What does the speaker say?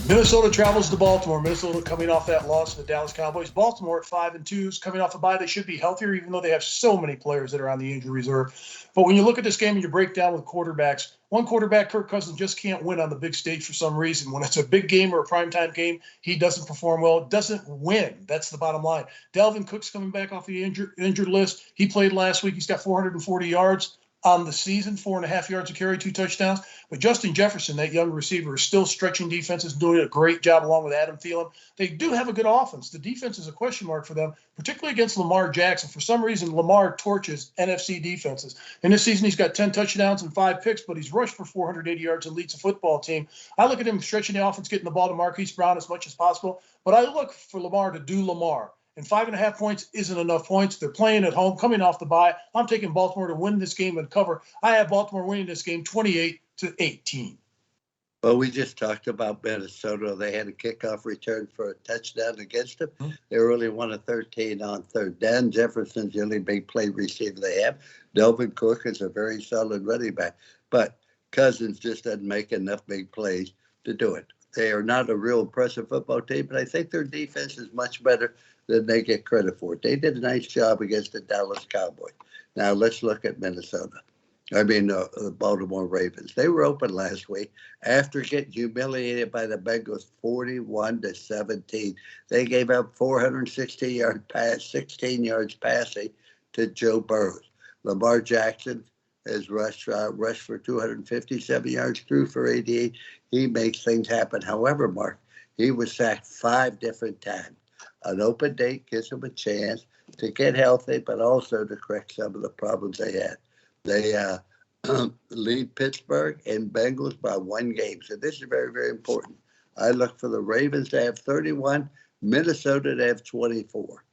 Minnesota travels to Baltimore. Minnesota coming off that loss to the Dallas Cowboys. Baltimore at 5-2 is coming off a bye. They should be healthier, even though they have so many players that are on the injury reserve. But when you look at this game and you break down with quarterbacks, one quarterback, Kirk Cousins, just can't win on the big stage for some reason. When it's a big game or a primetime game, he doesn't perform well, doesn't win. That's the bottom line. Dalvin Cook's coming back off the injured list. He played last week. He's got 440 yards on the season, 4.5 yards a carry, 2 touchdowns. But Justin Jefferson, that young receiver, is still stretching defenses, doing a great job along with Adam Thielen. They do have a good offense. The defense is a question mark for them, particularly against Lamar Jackson. For some reason, Lamar torches NFC defenses. In this season, he's got 10 touchdowns and 5 picks, but he's rushed for 480 yards and leads a football team. I look at him stretching the offense, getting the ball to Marquise Brown as much as possible, but I look for Lamar to do Lamar. And 5.5 points isn't enough points. They're playing at home, coming off the bye. I'm taking Baltimore to win this game and cover. I have Baltimore winning this game 28-18. Well, we just talked about Minnesota. They had a kickoff return for a touchdown against them. Mm-hmm. They only won a 13 on third down. Jefferson's the only big play receiver they have. Dalvin Cook is a very solid running back. But Cousins just doesn't make enough big plays to do it. They are not a real impressive football team, but I think their defense is much better than they get credit for. They did a nice job against the Dallas Cowboys. Now let's look at Minnesota. The Baltimore Ravens. They were open last week after getting humiliated by the Bengals 41-17. They gave up 460-yard pass, 16 yards passing to Joe Burrow. Lamar Jackson has rushed for 257 yards, threw for 88. He makes things happen. However, Mark, he was sacked 5 different times. An open date gives them a chance to get healthy, but also to correct some of the problems they had. They lead Pittsburgh and Bengals by 1 game. So this is very, very important. I look for the Ravens to have 31, Minnesota to have 24.